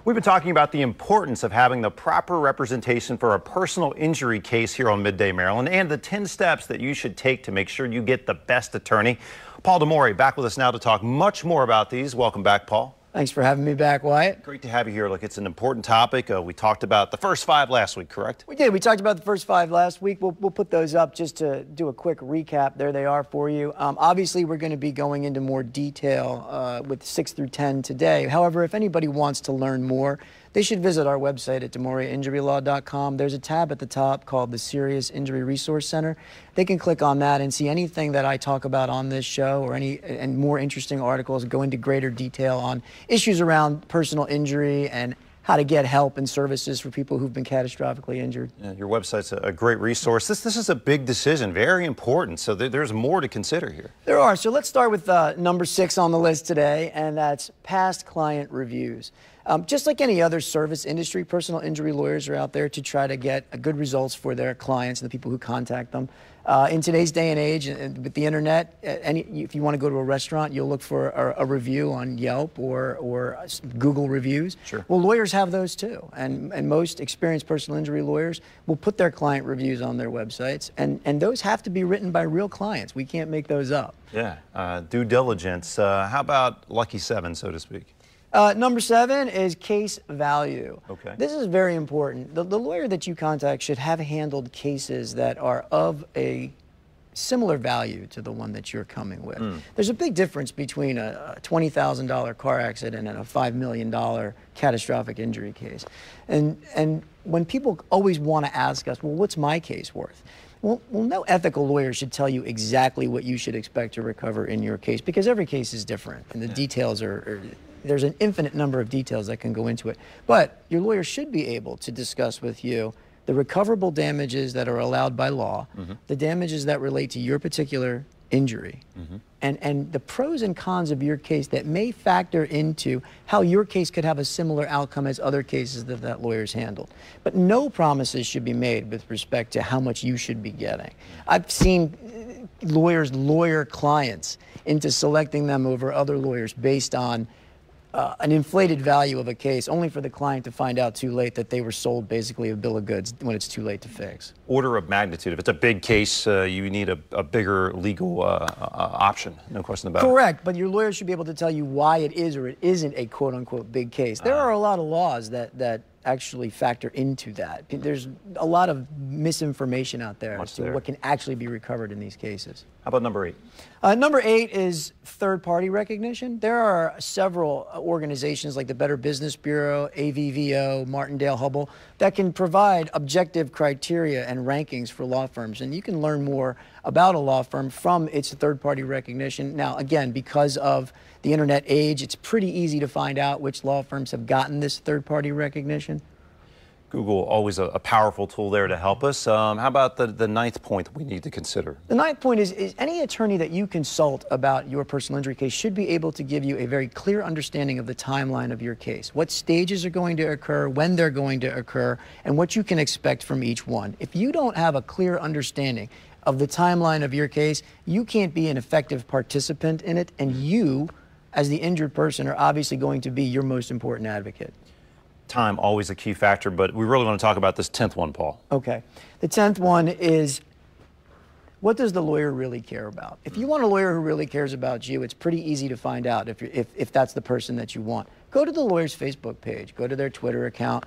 We've been talking about the importance of having the proper representation for a personal injury case here on Midday Maryland and the 10 steps that you should take to make sure you get the best attorney. Paul Demore back with us now to talk much more about these. Welcome back, Paul. Thanks for having me back, Wyatt. Great to have you here. Look, it's an important topic. We talked about the first 5 last week, correct? We did. We talked about the first 5 last week. We'll put those up just to do a quick recap. There they are for you. Obviously, we're going to be going into more detail with 6 through 10 today. However, if anybody wants to learn more, they should visit our website at demoreinjurylaw.com. There's a tab at the top called the Serious Injury Resource Center. They can click on that and see anything that I talk about on this show or and more interesting articles, go into greater detail on issues around personal injury and how to get help and services for people who've been catastrophically injured. Yeah, your website's a great resource. This is a big decision, very important, so there's more to consider here. There are. So let's start with number 6 on the list today, and that's past client reviews. Just like any other service industry, personal injury lawyers are out there to try to get good results for their clients and the people who contact them. In today's day and age, with the internet, if you want to go to a restaurant, you'll look for a review on Yelp or Google reviews. Sure. Well, lawyers have those too, and most experienced personal injury lawyers will put their client reviews on their websites, and those have to be written by real clients. We can't make those up. Yeah, due diligence. How about lucky 7, so to speak? Number 7 is case value. Okay. This is very important. The lawyer that you contact should have handled cases that are of a similar value to the one that you're coming with. There's a big difference between a $20,000 car accident and a $5 million catastrophic injury case. And when people always want to ask us, well, what's my case worth? Well, no ethical lawyer should tell you exactly what you should expect to recover in your case, because every case is different and the details there's an infinite number of details that can go into it. But your lawyer should be able to discuss with you the recoverable damages that are allowed by law, the damages that relate to your particular injury, and the pros and cons of your case that may factor into how your case could have a similar outcome as other cases that lawyer's handled. But no promises should be made with respect to how much you should be getting. I've seen lawyers lawyer clients into selecting them over other lawyers based on an inflated value of a case, only for the client to find out too late that they were sold basically a bill of goods when it's too late to fix. Order of magnitude. If it's a big case, you need a bigger legal option, no question about it. Correct, but your lawyer should be able to tell you why it is or it isn't a quote-unquote big case. There are a lot of laws that actually factor into that. There's a lot of misinformation out there as to what can actually be recovered in these cases. How about number 8? Number 8 is third-party recognition. There are several organizations like the Better Business Bureau, AVVO, Martindale-Hubbell that can provide objective criteria and rankings for law firms, and you can learn more about a law firm from its third-party recognition. Now, again, because of the internet age, it's pretty easy to find out which law firms have gotten this third-party recognition. Google, always a powerful tool there to help us. How about the 9th point that we need to consider? The 9th point is any attorney that you consult about your personal injury case should be able to give you a very clear understanding of the timeline of your case, what stages are going to occur, when they're going to occur, and what you can expect from each one. If you don't have a clear understanding of the timeline of your case, you can't be an effective participant in it, and you, as the injured person, are obviously going to be your most important advocate. Time, always a key factor, but we really want to talk about this 10th one, Paul. Okay. The 10th one is, what does the lawyer really care about? If you want a lawyer who really cares about you, it's pretty easy to find out if that's the person that you want. Go to the lawyer's Facebook page, go to their Twitter account,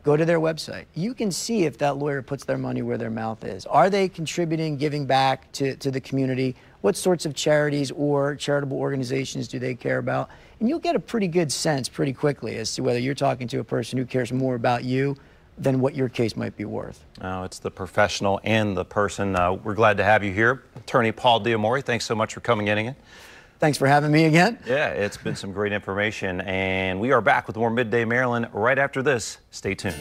go to their website. You can see if that lawyer puts their money where their mouth is. Are they contributing, giving back to the community? What sorts of charities or charitable organizations do they care about? And you'll get a pretty good sense pretty quickly as to whether you're talking to a person who cares more about you than what your case might be worth. Oh, it's the professional and the person. We're glad to have you here. Attorney Paul Demore, thanks so much for coming in again. Thanks for having me again. Yeah, it's been some great information, and we are back with more Midday Maryland right after this. Stay tuned.